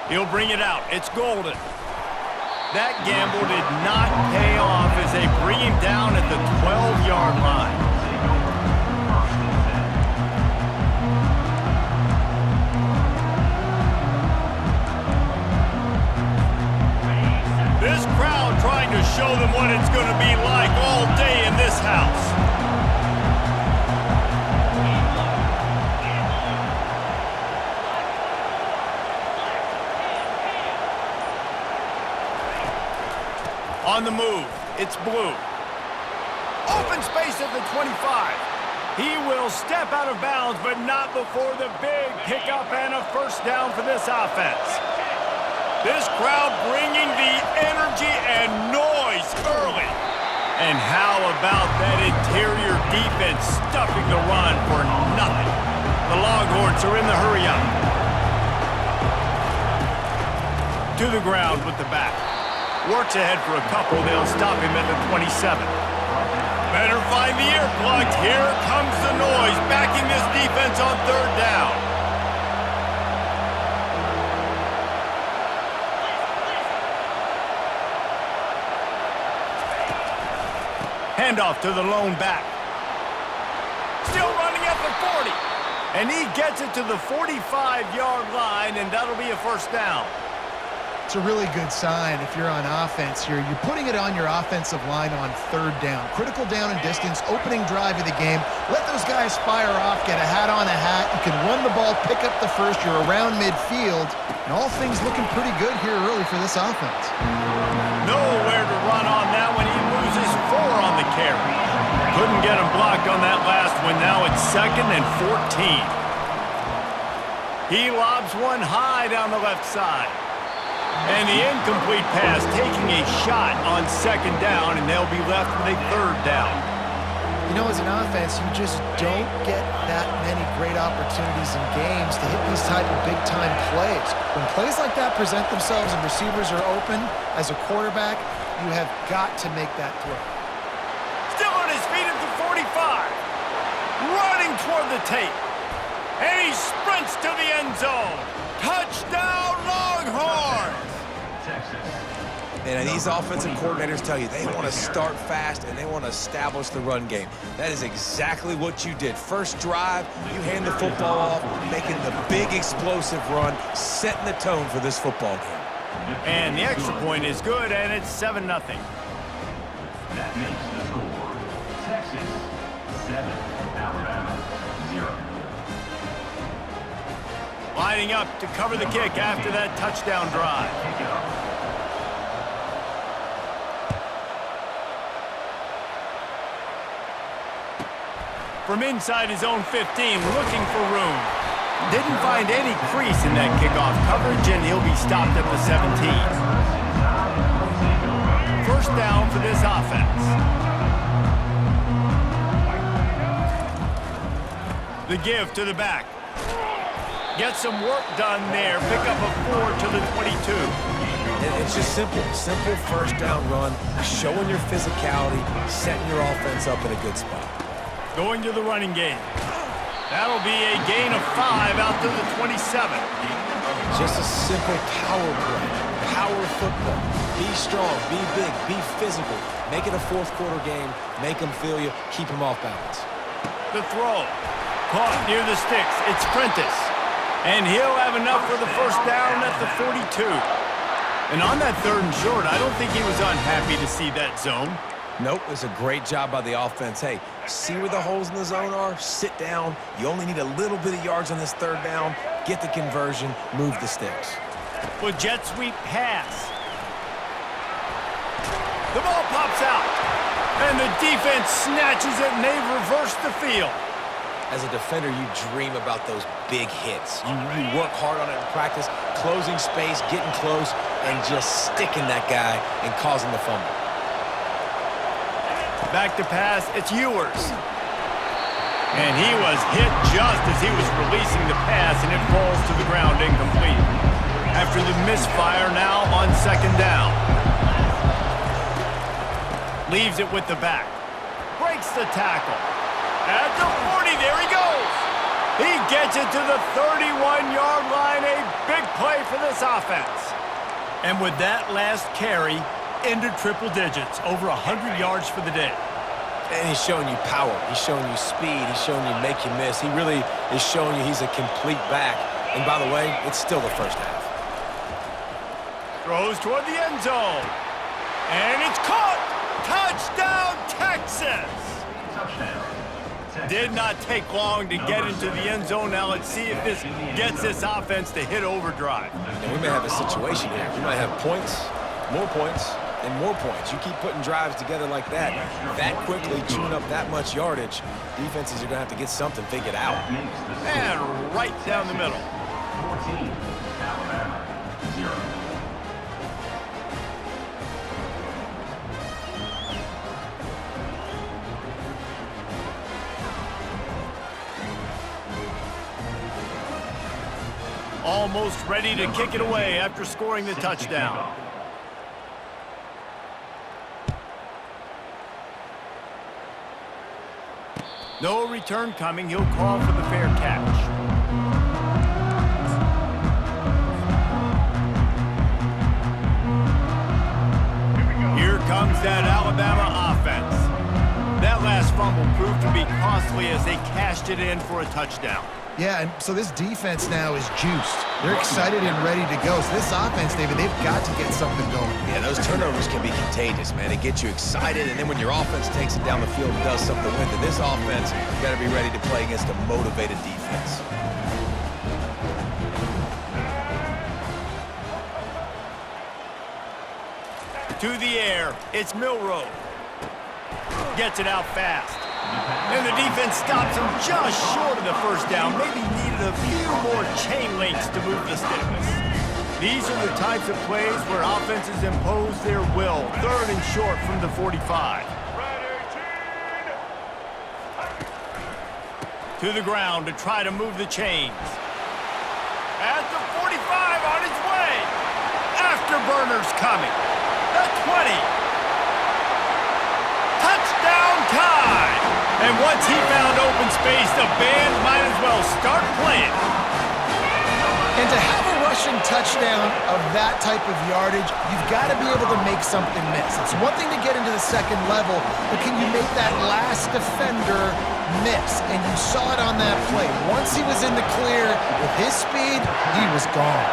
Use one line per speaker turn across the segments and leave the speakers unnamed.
He'll bring it out. It's Golden. That gamble did not pay off as they bring him down at the 12-yard line. This crowd trying to show them what it's going to be like all day in this house. On the move, it's Blue. Open space at the 25. He will step out of bounds, but not before the big pickup and a first down for this offense. This crowd bringing the energy and noise early. And how about that interior defense stuffing the run for nothing? The Longhorns are in the hurry-up. To the ground with the back. Works ahead for a couple. They'll stop him at the 27. Better find the earplugs. Here comes the noise, backing this defense on third down. Handoff to the lone back. Still running at the 40. And he gets it to the 45-yard line, and that'll be a first down.
It's a really good sign if you're on offense here. You're putting it on your offensive line on third down. Critical down and distance, opening drive of the game. Let those guys fire off, get a hat on a hat. You can run the ball, pick up the first. You're around midfield. And all things looking pretty good here early for this offense.
Nowhere to run on that one. He loses 4 on the carry. Couldn't get him blocked on that last one. Now it's 2nd and 14. He lobs one high down the left side. And the incomplete pass taking a shot on 2nd down, and they'll be left with a 3rd down.
You know, as an offense, you just don't get that many great opportunities in games to hit these type of big-time plays. When plays like that present themselves and receivers are open, as a quarterback, you have got to make that throw.
Still on his feet at the 45. Running toward the tape. And he sprints to the end zone. Touchdown, Longhorns!
And these offensive coordinators tell you they want to start fast and they want to establish the run game. That is exactly what you did. First drive, you hand the football off, making the big explosive run, setting the tone for this football game.
And the extra point is good, and it's 7-0.
That makes the score Texas 7, Alabama 0.
Lining up to cover the kick after that touchdown drive. From inside his own 15, looking for room. Didn't find any crease in that kickoff coverage, and he'll be stopped at the 17. First down for this offense. The give to the back. Get some work done there. Pick up a 4 to the 22.
It's just simple first down run, showing your physicality, setting your offense up in a good spot.
Going to the running game. That'll be a gain of 5 out to the 27.
Just a simple power play, power football. Be strong, be big, be physical. Make it a fourth quarter game. Make them feel you, keep them off balance.
The throw. Caught near the sticks. It's Prentice. And he'll have enough for the first down at the 42. And on that 3rd and short, I don't think he was unhappy to see that zone.
Nope, it's a great job by the offense. Hey, see where the holes in the zone are? Sit down. You only need a little bit of yards on this 3rd down. Get the conversion, move the sticks.
With jet sweep pass. The ball pops out. And the defense snatches it, and they've reversed the field.
As a defender, you dream about those big hits. You work hard on it in practice, closing space, getting close, and just sticking that guy and causing the fumble.
Back to pass, it's Ewers. And he was hit just as he was releasing the pass, and it falls to the ground incomplete. After the misfire, now on 2nd down. Leaves it with the back. Breaks the tackle. At the 40, there he goes. He gets it to the 31-yard line. A big play for this offense. And with that last carry, into triple digits, over 100 yards for the day.
And he's showing you power. He's showing you speed. He's showing you make you miss. He really is showing you he's a complete back. And by the way, it's still the first half.
Throws toward the end zone. And it's caught. Touchdown, Texas.
Touchdown. Texas.
Did not take long to get into the end zone. Now let's see if this gets this offense to hit overdrive.
And we may have a situation here. We might have points, more points, and more points. You keep putting drives together like that quickly, chewing up that much yardage, defenses are going to have to get something figured out.
And right down the middle.
14, Alabama, 0.
Almost ready to kick it away after scoring the touchdown. No return coming. He'll call for the fair catch. Here comes that Alabama offense. That last fumble proved to be costly as they cashed it in for a touchdown.
Yeah, and so this defense now is juiced. They're excited and ready to go. So this offense, David, they've got to get something going.
Yeah, those turnovers can be contagious, man. They get you excited, and then when your offense takes it down the field and does something with it, this offense, you got to be ready to play against a motivated defense.
To the air, it's Milroe. Gets it out fast. And the defense stops him just short of the first down. Maybe needed a few more chain links to move the sticks. These are the types of plays where offenses impose their will. 3rd and short from the 45. To the ground to try to move the chains. At the 45 on his way. Afterburner's coming. The 20. Touchdown time! And once he found open space, the band might as well start playing.
And to have a rushing touchdown of that type of yardage, you've got to be able to make something miss. It's one thing to get into the second level, but can you make that last defender miss? And you saw it on that play. Once he was in the clear with his speed, he was gone.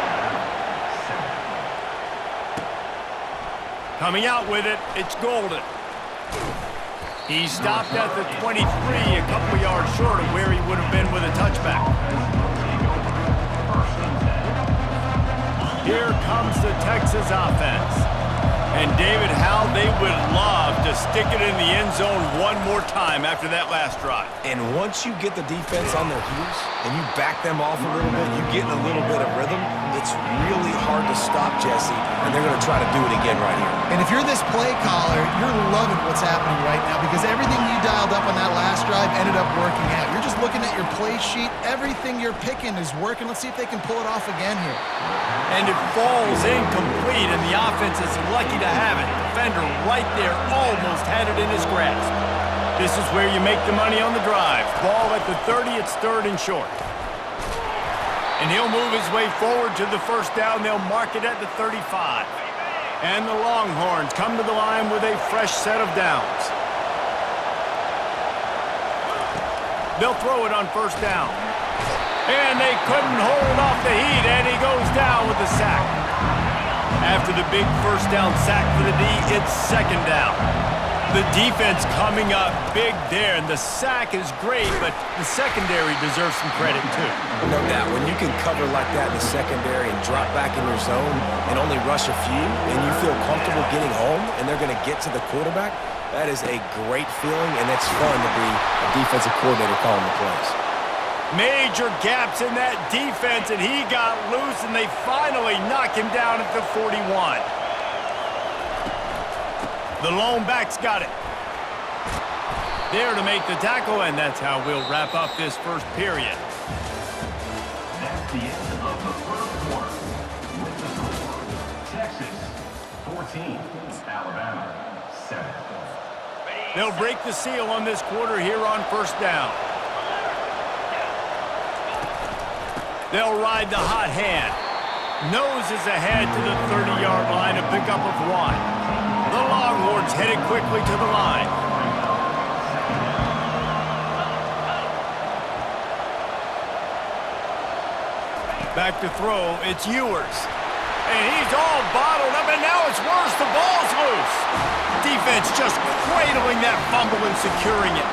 Coming out with it, it's Golden. He stopped at the 23, a couple yards short of where he would have been with a touchback. Here comes the Texas offense. And David, how they would love to stick it in the end zone one more time after that last drive.
And once you get the defense on their heels and you back them off a little bit, you get in a little bit of rhythm, it's really hard to stop, Jesse, and they're going to try to do it again right here.
And if you're this play caller, you're loving what's happening right now because everything you dialed up on that last drive ended up working out. You're just looking at your play sheet. Everything you're picking is working. Let's see if they can pull it off again here.
And it falls incomplete, and the offense is lucky to have it. Defender right there almost had it in his grasp. This is where you make the money on the drive. Ball at the 30, it's 3rd and short. And he'll move his way forward to the first down. They'll mark it at the 35. And the Longhorns come to the line with a fresh set of downs. They'll throw it on first down. And they couldn't hold off the heat, and he goes down with the sack. After the big first down sack for the D, it's 2nd down. The defense coming up big there, and the sack is great, but the secondary deserves some credit too.
No doubt, when you can cover like that in the secondary and drop back in your zone and only rush a few, and you feel comfortable getting home, and they're going to get to the quarterback, that is a great feeling, and it's fun to be a defensive coordinator calling the plays.
Major gaps in that defense, and he got loose, and they finally knock him down at the 41. The lone back's got it. There to make the tackle, and that's how we'll wrap up this first period.
That's the end of the first quarter. With the score, Texas 14, Alabama 7.
They'll break the seal on this quarter here on first down. They'll ride the hot hand. Noses ahead to the 30-yard line, a pickup of 1. The Longhorns headed quickly to the line. Back to throw, it's Ewers. And he's all bottled up, and now it's worse. The ball's loose. Defense just cradling that fumble and securing it.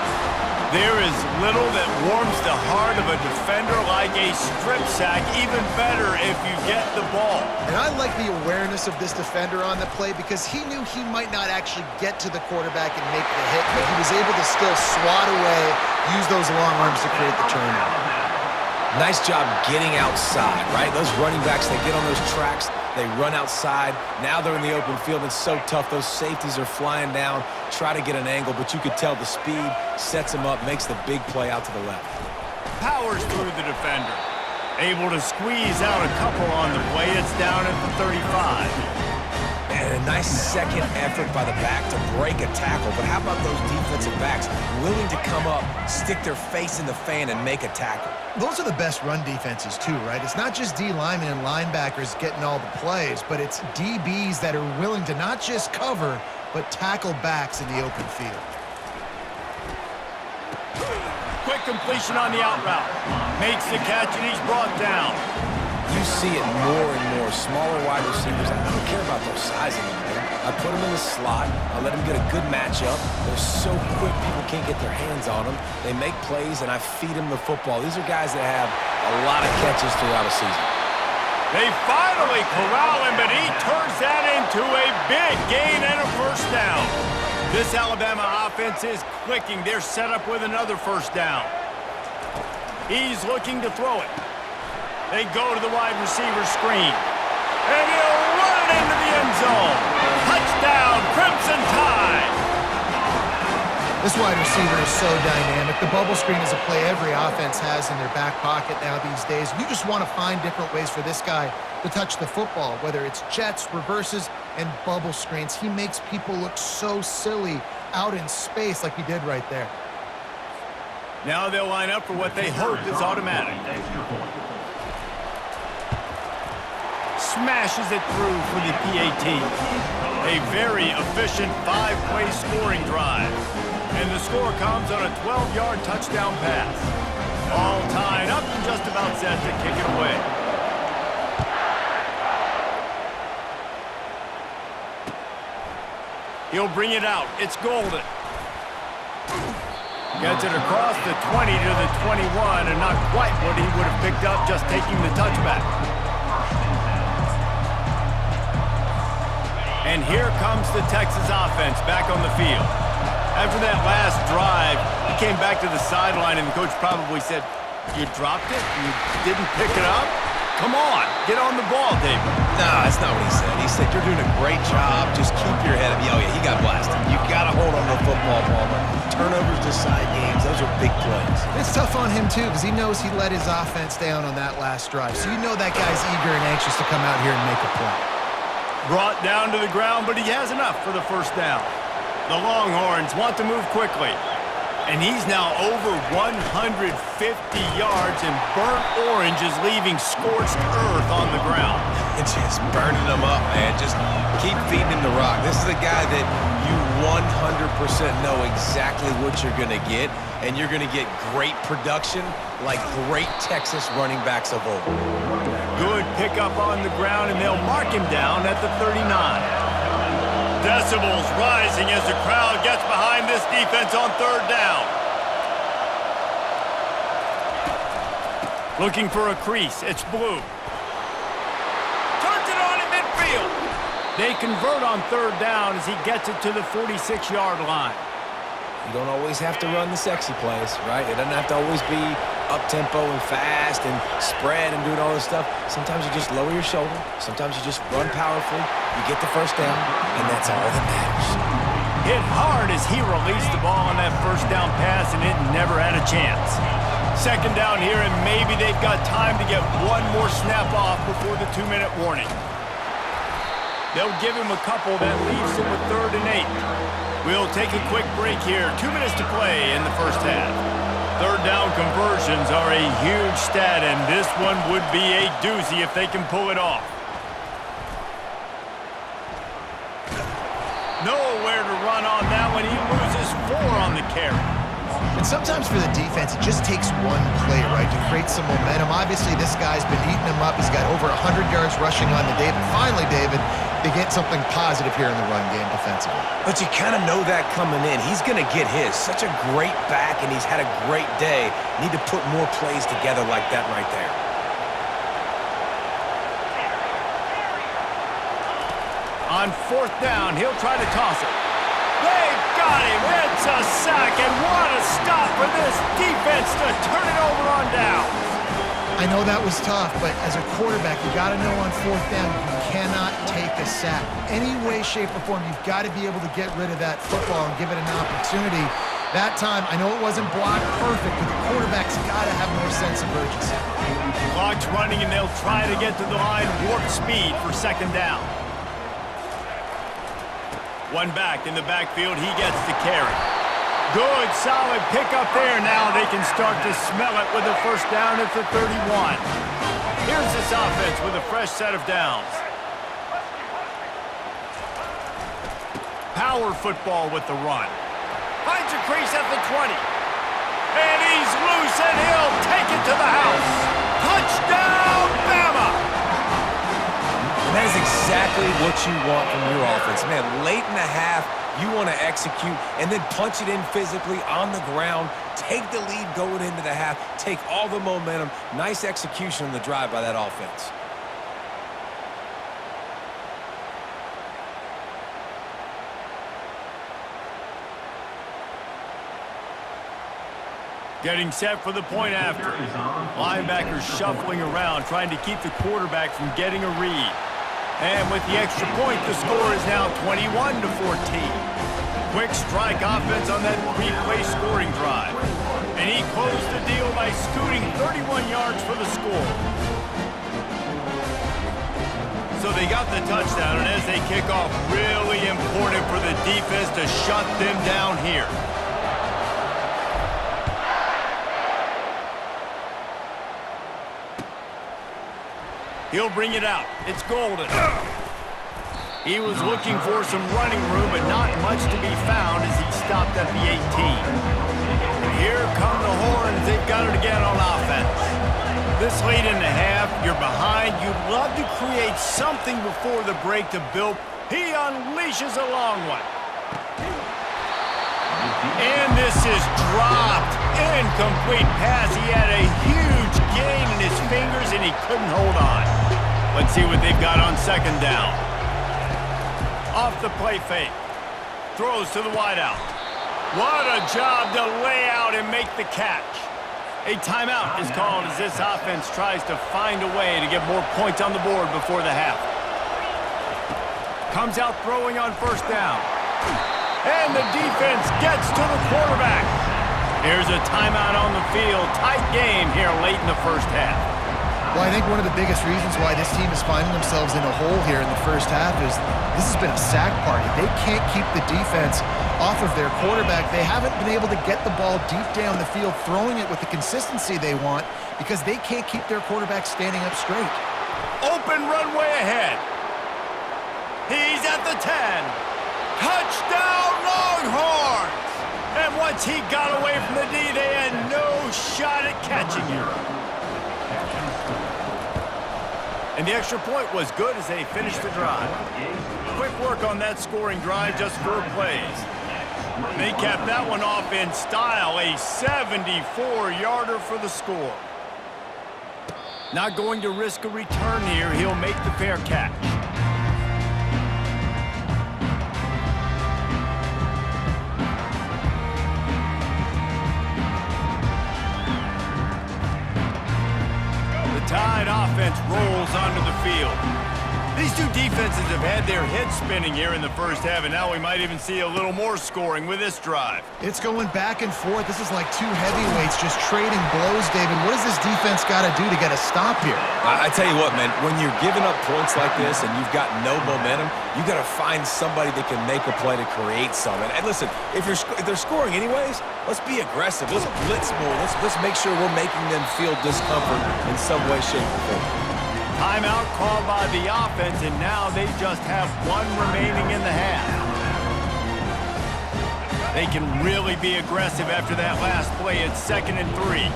There is little that warms the heart of a defender like a strip sack, even better if you get the ball.
And I like the awareness of this defender on the play because he knew he might not actually get to the quarterback and make the hit, but he was able to still swat away, use those long arms to create the turnover.
Nice job getting outside, right? Those running backs, they get on those tracks, they run outside. Now they're in the open field. It's so tough. Those safeties are flying down, try to get an angle, but you could tell the speed sets him up, makes the big play out to the left.
Powers through the defender. Able to squeeze out a couple on the play. It's down at the 35.
And a nice second effort by the back to break a tackle. But how about those defensive backs willing to come up, stick their face in the fan, and make a tackle?
Those are the best run defenses too, right? It's not just D linemen and linebackers getting all the plays, but it's DBs that are willing to not just cover, but tackle backs in the open field.
Quick completion on the out route. Makes the catch, and he's brought down.
You see it more and more. Smaller wide receivers, I don't care about their size anymore. I put them in the slot. I let them get a good matchup. They're so quick, people can't get their hands on them. They make plays, and I feed them the football. These are guys that have a lot of catches throughout a season.
They finally corral him, but he turns that into a big gain and a first down. This Alabama offense is clicking. They're set up with another first down. He's looking to throw it. They go to the wide receiver screen. And he'll run it into the end zone. Touchdown, Crimson Tide.
This wide receiver is so dynamic. The bubble screen is a play every offense has in their back pocket now these days. You just want to find different ways for this guy to touch the football, whether it's jets, reverses, and bubble screens. He makes people look so silly out in space like he did right there.
Now they'll line up for what they hope is automatic. Smashes it through for the PAT. A very efficient 5-play scoring drive. And the score comes on a 12-yard touchdown pass. All tied up and just about set to kick it away. He'll bring it out. It's Golden. Gets it across the 20 to the 21, and not quite what he would have picked up just taking the touchback. And here comes the Texas offense back on the field. After that last drive, he came back to the sideline, and the coach probably said, "You dropped it? You didn't pick it up? Come on, get on the ball, David."
No, that's not what he said. He said, "You're doing a great job. Just keep your head up." Oh, yeah, he got blasted. You got to hold on to the football, Palmer. Turnovers decide games. Those are big plays.
It's tough on him, too, because he knows he let his offense down on that last drive. So you know that guy's eager and anxious to come out here and make a play.
Brought down to the ground, but he has enough for the first down. The Longhorns want to move quickly. And he's now over 150 yards, and burnt orange is leaving scorched earth on the ground.
It's just burning them up, man. Just keep feeding him the rock. This is a guy that you 100% know exactly what you're going to get, and you're going to get great production like great Texas running backs of old.
Good pickup on the ground, and they'll mark him down at the 39. Decibels rising as the crowd gets behind this defense on third down. Looking for a crease. It's Blue. Turns it on in midfield. They convert on third down as he gets it to the 46-yard line.
You don't always have to run the sexy plays, right? It doesn't have to always be up-tempo and fast and spread and doing all this stuff. Sometimes you just lower your shoulder. Sometimes you just run powerfully. You get the first down, and that's all that matters.
Hit hard as he released the ball on that first down pass, and it never had a chance. Second down here, and maybe they've got time to get one more snap off before the 2-minute warning. They'll give him a couple that leaves him with 3rd and 8. We'll take a quick break here. 2 minutes to play in the first half. Third down conversions are a huge stat, and this one would be a doozy if they can pull it off. Nowhere to run on that one. He loses 4 on the carry.
And sometimes for the defense, it just takes one play, right, to create some momentum. Obviously, this guy's been eating him up. He's got over 100 yards rushing on the day. But finally, David, they get something positive here in the run game defensively.
But you kind of know that coming in. He's going to get his. Such a great back, and he's had a great day. Need to put more plays together like that right there.
On 4th down, he'll try to toss it. They've got him. It's a sack, and what a stop for this defense to turn it over on downs.
I know that was tough, but as a quarterback, you got to know on 4th down, you cannot take a sack. Any way, shape, or form, you've got to be able to get rid of that football and give it an opportunity. That time, I know it wasn't blocked perfect, but the quarterback's got to have more sense of urgency.
Clock's running, and they'll try to get to the line warp speed for 2nd down. One back in the backfield, he gets the carry. Good, solid pickup there. Now they can start to smell it with a 1st down at the 31. Here's this offense with a fresh set of downs. Power football with the run. Finds a crease at the 20. And he's loose, and he'll take it to the house. Touchdown, Bama!
And that is exactly what you want from your offense. Man, late in the half, you want to execute and then punch it in physically on the ground, take the lead going into the half, take all the momentum. Nice execution on the drive by that offense.
Getting set for the point after. Linebackers shuffling around, trying to keep the quarterback from getting a read. And with the extra point, the score is now 21-14. Quick strike offense on that 3-play scoring drive. And he closed the deal by scooting 31 yards for the score. So they got the touchdown, and as they kick off, really important for the defense to shut them down here. He'll bring it out. It's Golden. He was looking for some running room, but not much to be found as he stopped at the 18. And here come the Horns. They've got it again on offense. This late in the half, you're behind. You'd love to create something before the break to build. He unleashes a long one. And this is dropped. Incomplete pass. He had a huge gain in his fingers, and he couldn't hold on. Let's see what they've got on 2nd down. Off the play fake. Throws to the wideout. What a job to lay out and make the catch. A timeout is called as this offense tries to find a way to get more points on the board before the half. Comes out throwing on 1st down. And the defense gets to the quarterback. Here's a timeout on the field. Tight game here late in the 1st half.
Well, I think one of the biggest reasons why this team is finding themselves in a hole here in the 1st half is this has been a sack party. They can't keep the defense off of their quarterback. They haven't been able to get the ball deep down the field, throwing it with the consistency they want because they can't keep their quarterback standing up straight.
Open runway ahead. He's at the 10. Touchdown, Longhorns! And once he got away from the D, they had no shot at catching him. And the extra point was good as they finished the drive. Quick work on that scoring drive, just 4 plays. They capped that one off in style, a 74-yarder for the score. Not going to risk a return here. He'll make the fair catch. Tide offense rolls onto the field. These two defenses have had their heads spinning here in the first half, and now we might even see a little more scoring with this drive.
It's going back and forth. This is like two heavyweights just trading blows, David. What does this defense got to do to get a stop here?
I tell you what, man, when you're giving up points like this and you've got no momentum, you got to find somebody that can make a play to create some. And listen, if they're scoring anyways, let's be aggressive. Let's blitz more. Let's make sure we're making them feel discomfort in some way, shape, or form.
Timeout called by the offense, and now they just have one remaining in the half. They can really be aggressive after that last play. It's 2nd and 3.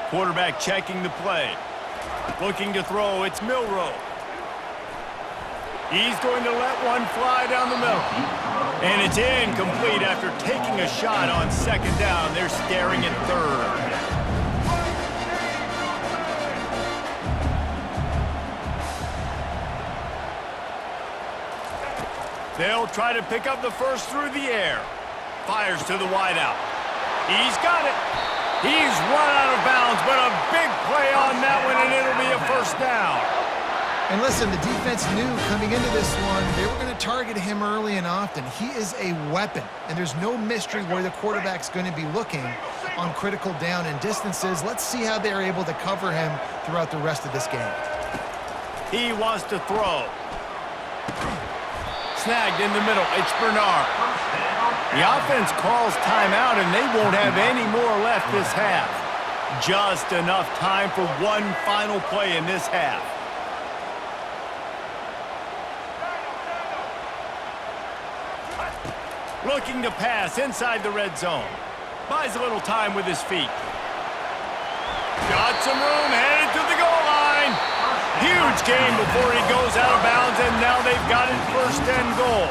Quarterback checking the play. Looking to throw, it's Milroe. He's going to let one fly down the middle. And it's incomplete after taking a shot on 2nd down. They're staring at 3rd. They'll try to pick up the first through the air. Fires to the wideout. He's got it. He's run out of bounds, but a big play on that one, and it'll be a first down.
And listen, the defense knew coming into this one, they were going to target him early and often. He is a weapon, and there's no mystery where the quarterback's going to be looking on critical down and distances. Let's see how they're able to cover him throughout the rest of this game.
He wants to throw. Snagged in the middle. It's Bernard. The offense calls timeout, and they won't have any more left this half. Just enough time for one final play in this half. Looking to pass inside the red zone. Buys a little time with his feet. Got some room, headed to the goal line. Huge gain before he goes out of bounds, and now they've got it 1st and goal.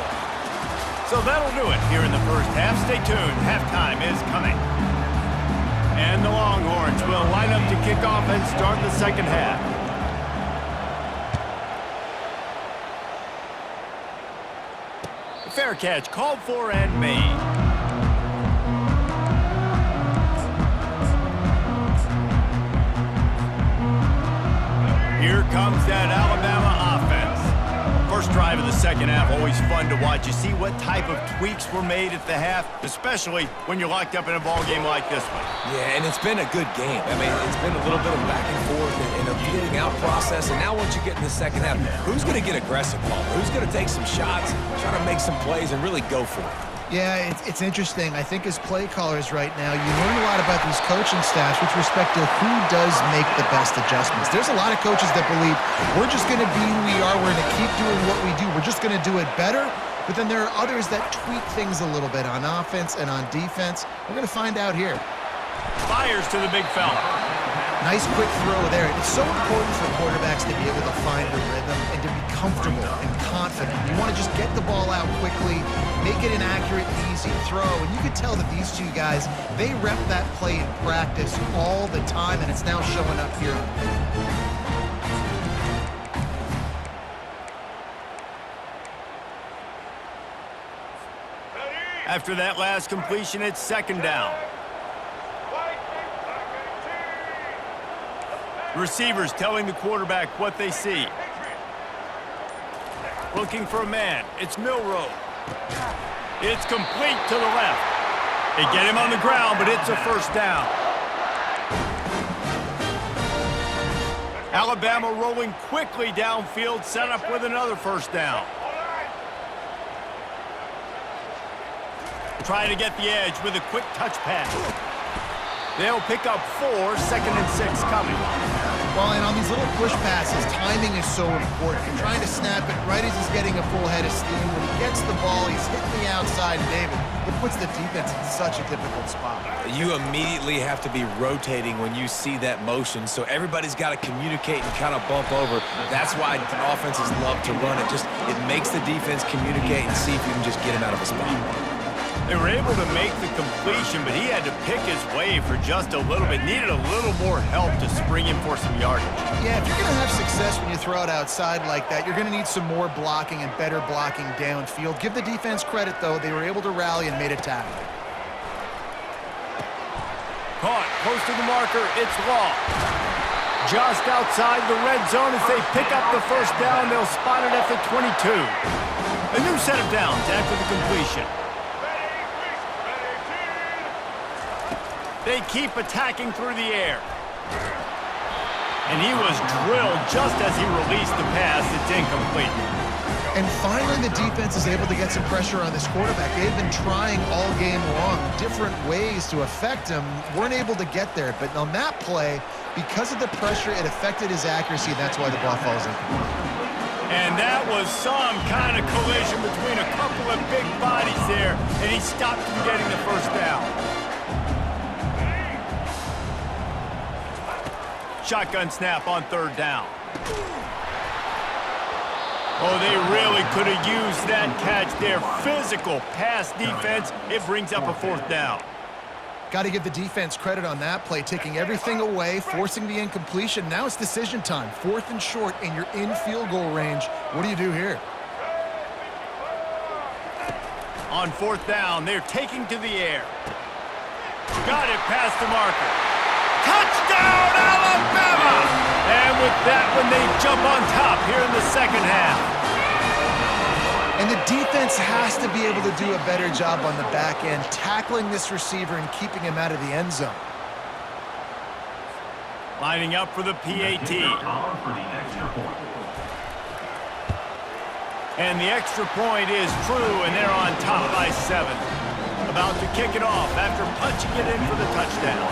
So that'll do it here in the first half. Stay tuned. Halftime is coming. And the Longhorns will line up to kick off and start the second half. Fair catch called for and made. Here comes that Alabama offense. First drive of the second half, always fun to watch. You see what type of tweaks were made at the half, especially when you're locked up in a ball game like this one.
Yeah, and it's been a good game. I mean, it's been a little bit of back and forth and a feeling out process. And now once you get in the second half, who's going to get aggressive, Paul? Who's going to take some shots, try to make some plays, and really go for it?
Yeah, it's interesting. I think as play callers right now, you learn a lot about these coaching staffs with respect to who does make the best adjustments. There's a lot of coaches that believe we're just going to be who we are. We're going to keep doing what we do. We're just going to do it better. But then there are others that tweak things a little bit on offense and on defense. We're going to find out here.
Fires to the big fella.
Nice quick throw there. It's so important for quarterbacks to be able to find a rhythm and to be comfortable and confident. You want to just get the ball out quickly, make it an accurate, easy throw. And you could tell that these two guys, they rep that play in practice all the time, and it's now showing up here.
After that last completion, it's 2nd down. Receivers telling the quarterback what they see. Looking for a man. It's Milroe. It's complete to the left. They get him on the ground, but it's a first down. Alabama rolling quickly downfield, set up with another first down. Trying to get the edge with a quick touch pass. They'll pick up 4, 2nd and 6 coming.
Well, and on these little push passes, timing is so important. You're trying to snap it right as he's getting a full head of steam. When he gets the ball, he's hitting the outside, David. It puts the defense in such a difficult spot.
You immediately have to be rotating when you see that motion, so everybody's got to communicate and kind of bump over. That's why offenses love to run it. It makes the defense communicate and see if you can just get him out of a spot.
They were able to make the completion, but he had to pick his way for just a little bit. Needed a little more help to spring him for some yardage.
Yeah, if you're going to have success when you throw it outside like that, you're going to need some more blocking and better blocking downfield. Give the defense credit, though. They were able to rally and made a tackle.
Caught close to the marker. It's Law. just outside the red zone as they pick up the first down. They'll spot it at the 22. A new set of downs after the completion. They keep attacking through the air. And he was drilled just as he released the pass. It's incomplete.
And finally, the defense is able to get some pressure on this quarterback. They've been trying all game long different ways to affect him. Weren't able to get there. But on that play, because of the pressure, it affected his accuracy. That's why the ball falls incomplete.
And that was some kind of collision between a couple of big bodies there, and he stopped from getting the first down. Shotgun snap on third down. Oh, they really could have used that catch there. Physical pass defense. It brings up a fourth down.
Got to give the defense credit on that play, taking everything away, forcing the incompletion. Now it's decision time. 4th and short, and you're in field goal range. What do you do here?
On 4th down, they're taking to the air. Got it past the marker. Touchdown, Alabama! And with that one, they jump on top here in the second half.
And the defense has to be able to do a better job on the back end, tackling this receiver and keeping him out of the end zone.
Lining up for the PAT. And the extra point is true, and they're on top by 7. About to kick it off after punching it in for the touchdown.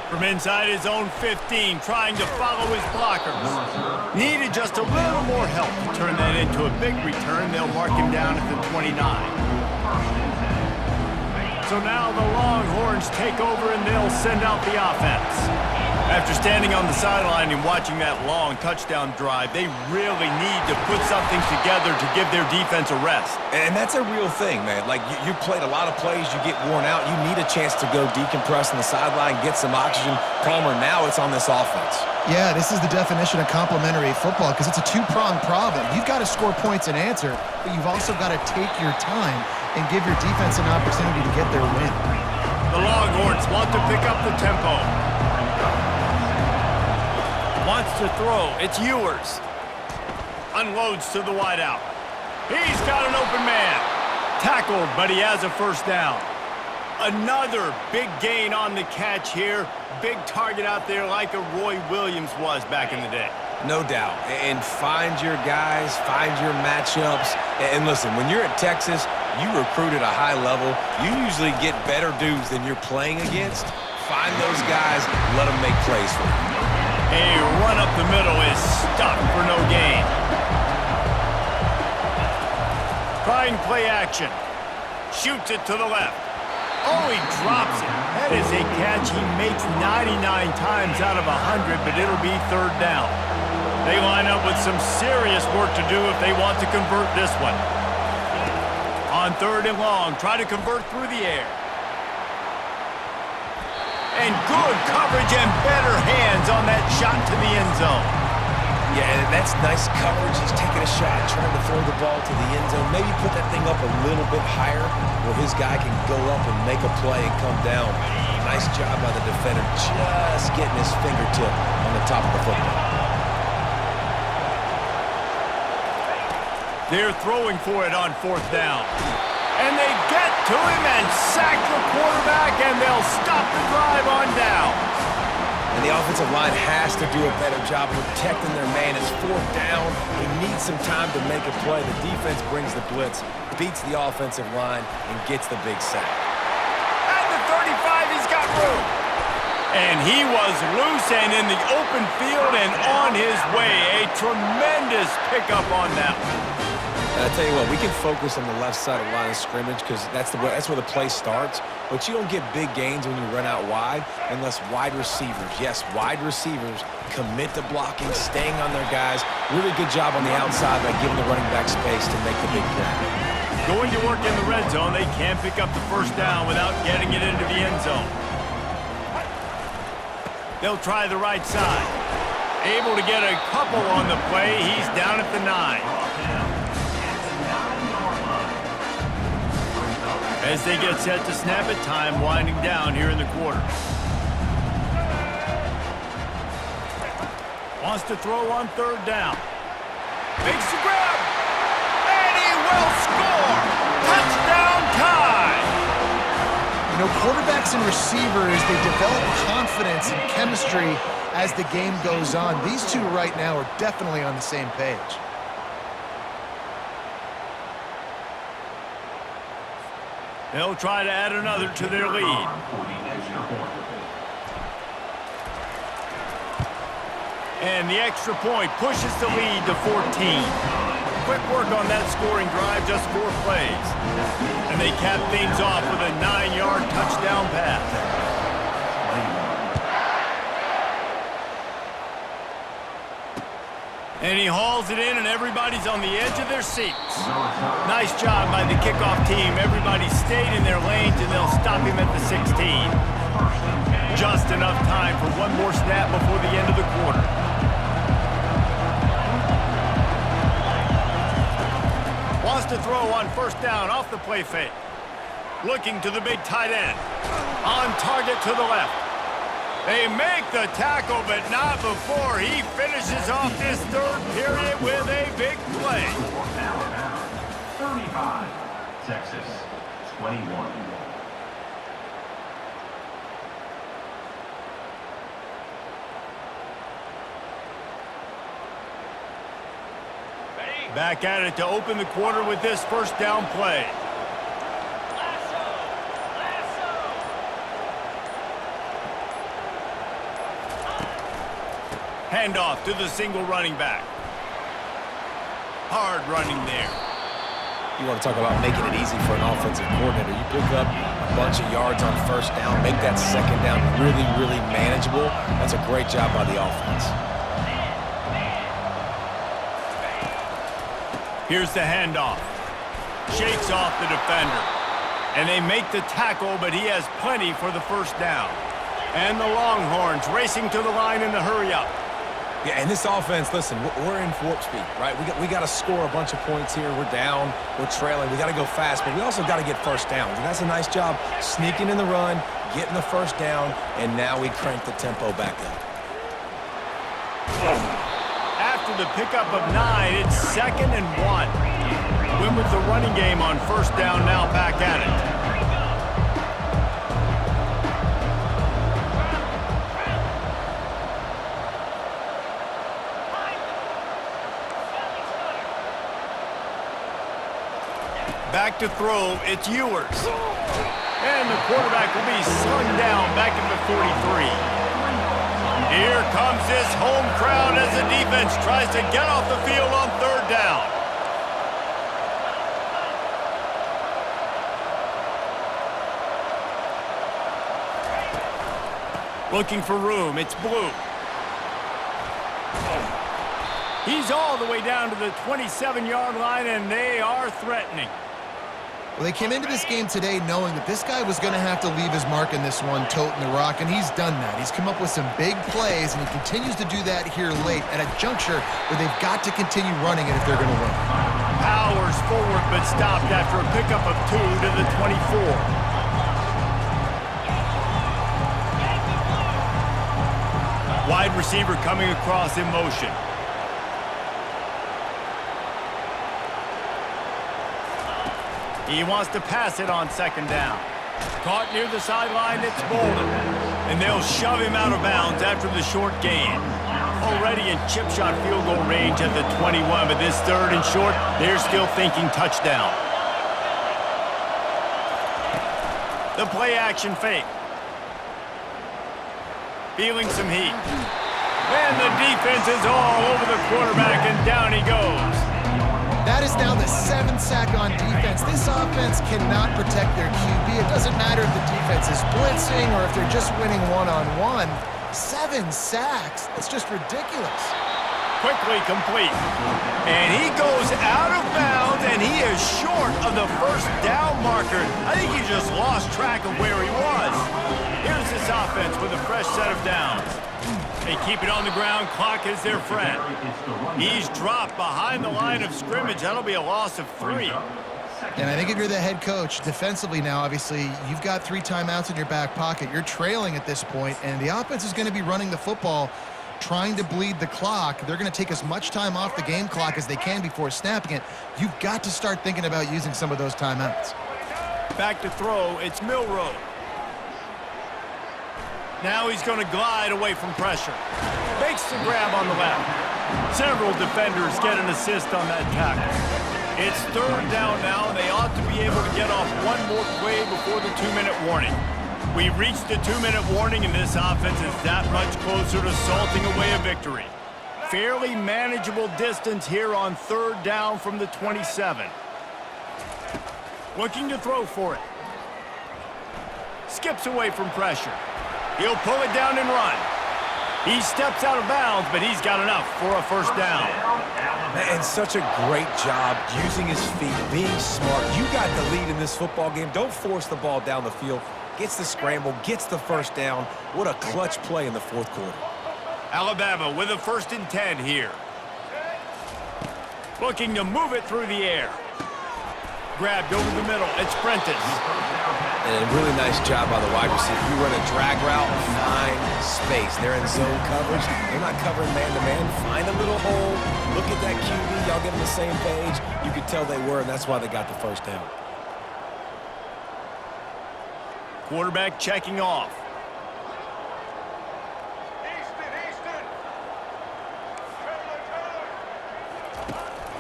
From inside his own 15, trying to follow his blockers. Needed just a little more help to turn that into a big return. They'll mark him down at the 29. So now the Longhorns take over and they'll send out the offense. After standing on the sideline and watching that long touchdown drive, they really need to put something together to give their defense a rest.
And that's a real thing, man. Like, you played a lot of plays, you get worn out. You need a chance to go decompress on the sideline, get some oxygen. Palmer, now it's on this offense.
Yeah, this is the definition of complementary football because it's a two-pronged problem. You've got to score points and answer, but you've also got to take your time and give your defense an opportunity to get their win.
The Longhorns want to pick up the tempo. Wants to throw. It's Ewers. Unloads to the wideout. He's got an open man. Tackled, but he has a first down. Another big gain on the catch here. Big target out there like a Roy Williams was back in the day.
No doubt. And find your guys, find your matchups. And listen, when you're at Texas, you recruit at a high level. You usually get better dudes than you're playing against. Find those guys, let them make plays for you.
A run up the middle is stuck for no gain. Trying play action. Shoots it to the left. Oh, he drops it. That is a catch he makes 99 times out of 100, but it'll be third down. They line up with some serious work to do if they want to convert this one. On 3rd and long, try to convert through the air. And good coverage and better hands on that shot to the end zone.
Yeah, and that's nice coverage. He's taking a shot, trying to throw the ball to the end zone. Maybe put that thing up a little bit higher where his guy can go up and make a play and come down. Nice job by the defender, just getting his fingertip on the top of the football.
They're throwing for it on 4th down. And they get to him and sack the quarterback, and they'll stop the drive on down.
And the offensive line has to do a better job protecting their man. It's 4th down. He needs some time to make a play. The defense brings the blitz, beats the offensive line, and gets the big sack.
At the 35, he's got room. And he was loose and in the open field and on his way. A tremendous pickup on that one.
I tell you what, we can focus on the left side of the line of scrimmage because that's where the play starts. But you don't get big gains when you run out wide unless wide receivers, yes, wide receivers commit to blocking, staying on their guys. Really good job on the outside by giving the running back space to make the big play.
Going to work in the red zone, they can't pick up the first down without getting it into the end zone. They'll try the right side. Able to get a couple on the play. He's down at the 9. As they get set to snap it, time winding down here in the quarter. Wants to throw on third down. Makes the grab. And he will score. Touchdown time.
You know, quarterbacks and receivers, they develop confidence and chemistry as the game goes on. These two right now are definitely on the same page.
They'll try to add another to their lead. And the extra point pushes the lead to 14. Quick work on that scoring drive, just 4 plays. And they cap things off with a 9-yard touchdown pass. And he hauls it in, and everybody's on the edge of their seats. Nice job by the kickoff team. Everybody stayed in their lanes, and they'll stop him at the 16. Just enough time for one more snap before the end of the quarter. Wants to throw on first down off the play fake. Looking to the big tight end. On target to the left. They make the tackle, but not before he finishes off this third period with a big play.
35, Texas 21.
Back at it to open the quarter with this first down play. Handoff to the single running back. Hard running there.
You want to talk about making it easy for an offensive coordinator. You pick up a bunch of yards on first down, make that second down really, really manageable. That's a great job by the offense.
Here's the handoff. Shakes off the defender. And they make the tackle, but he has plenty for the first down. And the Longhorns racing to the line in the hurry-up.
Yeah, and this offense, listen, we're in warp speed, right? We got to score a bunch of points here. We're down. We're trailing. We got to go fast, but we also got to get first downs. And that's a nice job sneaking in the run, getting the first down, and now we crank the tempo back up.
After the pickup of 9, it's 2nd and 1. Win with the running game on first down, now back at it. Back to throw, it's Ewers. And the quarterback will be slung down back at the 43. Here comes this home crowd as the defense tries to get off the field on third down. Looking for room, it's Blue. He's all the way down to the 27-yard line, and they are threatening.
Well, they came into this game today knowing that this guy was going to have to leave his mark in this one, toting the rock, and he's done that. He's come up with some big plays, and he continues to do that here late at a juncture where they've got to continue running it if they're going to win.
Powers forward, but stopped after a pickup of 2 to the 24. Wide receiver coming across in motion. He wants to pass it on second down. Caught near the sideline, it's Bolden. And they'll shove him out of bounds after the short gain. Already in chip shot field goal range at the 21, but this third and short, they're still thinking touchdown. The play action fake. Feeling some heat. And the defense is all over the quarterback, and down he goes.
That is now the 7th sack on defense. This offense cannot protect their QB. It doesn't matter if the defense is blitzing or if they're just winning one-on-one. 7 sacks. That's just ridiculous.
Quickly complete. And he goes out of bounds, and he is short of the first down marker. I think he just lost track of where he was. Here's this offense with a fresh set of downs. They keep it on the ground. Clock is their friend. He's dropped behind the line of scrimmage. That'll be a loss of 3.
And I think if you're the head coach, defensively now, obviously, you've got 3 timeouts in your back pocket. You're trailing at this point, and the offense is going to be running the football, trying to bleed the clock. They're going to take as much time off the game clock as they can before snapping it. You've got to start thinking about using some of those timeouts.
Back to throw, it's Milroe. Now he's going to glide away from pressure. Makes the grab on the left. Several defenders get an assist on that tackle. It's 3rd down now, and they ought to be able to get off one more play before the 2-minute warning. We've reached the 2-minute warning, and this offense is that much closer to salting away a victory. Fairly manageable distance here on 3rd down from the 27. Looking to throw for it. Skips away from pressure. He'll pull it down and run. He steps out of bounds, but he's got enough for a 1st down.
And such a great job using his feet, being smart. You got the lead in this football game. Don't force the ball down the field. Gets the scramble, gets the 1st down. What a clutch play in the 4th quarter.
Alabama with a 1st and 10 here. Looking to move it through the air. Grabbed over the middle. It's Prentice.
And a really nice job by the wide receiver. You run a drag route, find space. They're in zone coverage. They're not covering man-to-man. Find a little hole. Look at that QB. Y'all get on the same page. You could tell they were, and that's why they got the 1st down.
Quarterback checking off.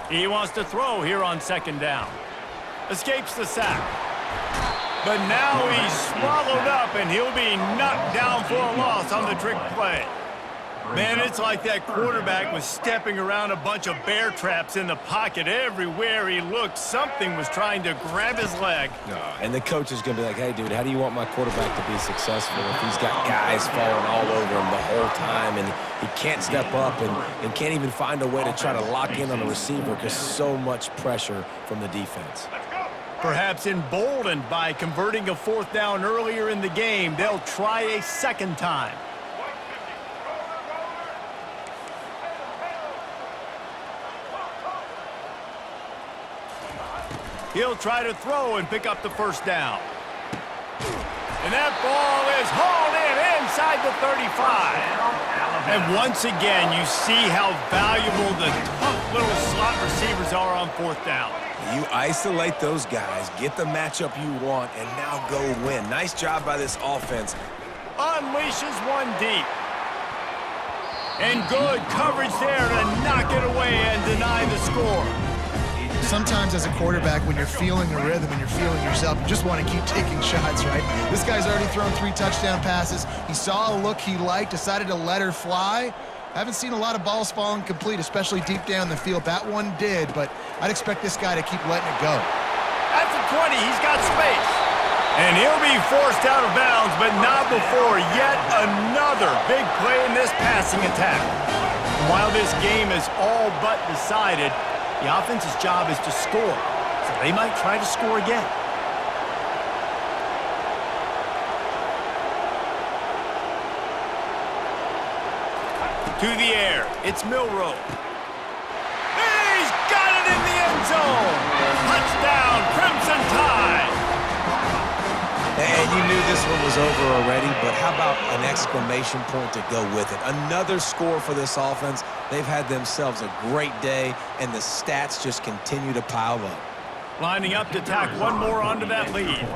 He wants to throw here on 2nd down. Escapes the sack. But now he's swallowed up, and he'll be knocked down for a loss on the trick play. Man, it's like that quarterback was stepping around a bunch of bear traps in the pocket. Everywhere he looked, something was trying to grab his leg.
And the coach is going to be like, hey, dude, how do you want my quarterback to be successful if he's got guys falling all over him the whole time and he can't step up and can't even find a way to try to lock in on the receiver because so much pressure from the defense.
Perhaps emboldened by converting a 4th down earlier in the game, they'll try a 2nd time. He'll try to throw and pick up the 1st down. And that ball is hauled in inside the 35. And once again, you see how valuable the tough little slot receivers are on 4th down.
You isolate those guys, get the matchup you want, and now go win. Nice job by this offense.
Unleashes one deep. And good coverage there to knock it away and deny the score.
Sometimes as a quarterback, when you're feeling the rhythm and you're feeling yourself, you just want to keep taking shots, right? This guy's already thrown 3 touchdown passes. He saw a look he liked, decided to let her fly. I haven't seen a lot of balls falling complete, especially deep down the field. That one did, but I'd expect this guy to keep letting it go.
At the 20, he's got space. And he'll be forced out of bounds, but not before yet another big play in this passing attack. And while this game is all but decided, the offense's job is to score, so they might try to score again. To the air, it's Milroe. He's got it in the end zone! Touchdown, Crimson Tide!
And you knew this one was over already, but how about an exclamation point to go with it? Another score for this offense. They've had themselves a great day, and the stats just continue to pile up.
Lining up to tack one more onto that lead.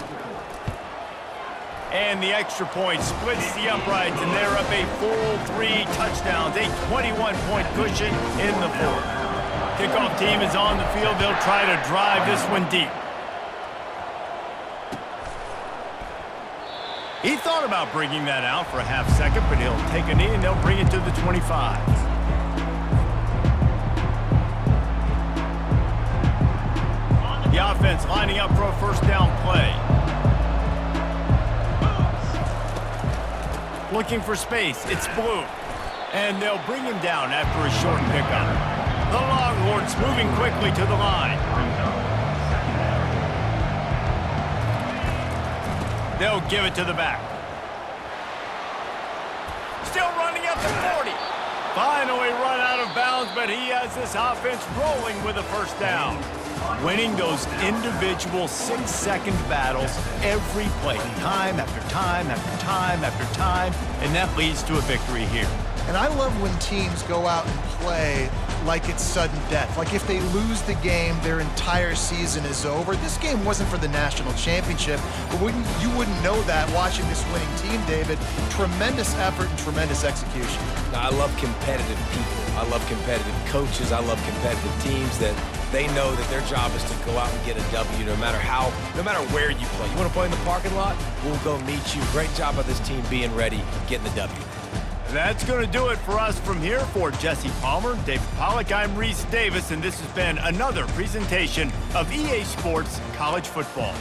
And the extra point splits the uprights, and they're up a full 3 touchdowns, a 21-point cushion in the 4th. Kickoff team is on the field. They'll try to drive this one deep. He thought about bringing that out for a half second, but he'll take a knee and they'll bring it to the 25. The offense lining up for a 1st down play. Looking for space, it's Blue. And they'll bring him down after a short pickup. The Longhorns moving quickly to the line. They'll give it to the back. Still running up the 40. Finally run out of bounds, but he has this offense rolling with a first down. Winning those individual 6-second battles every play, time after time after time after time, and that leads to a victory here.
And I love when teams go out and play like it's sudden death. Like if they lose the game, their entire season is over. This game wasn't for the national championship, but you wouldn't know that watching this winning team, David. Tremendous effort and tremendous execution.
I love competitive people. I love competitive coaches. I love competitive teams that they know that their job is to go out and get a W no matter where you play. You want to play in the parking lot? We'll go meet you. Great job by this team being ready, getting the W.
That's going to do it for us from here. For Jesse Palmer, David Pollack, I'm Reese Davis, and this has been another presentation of EA Sports College Football.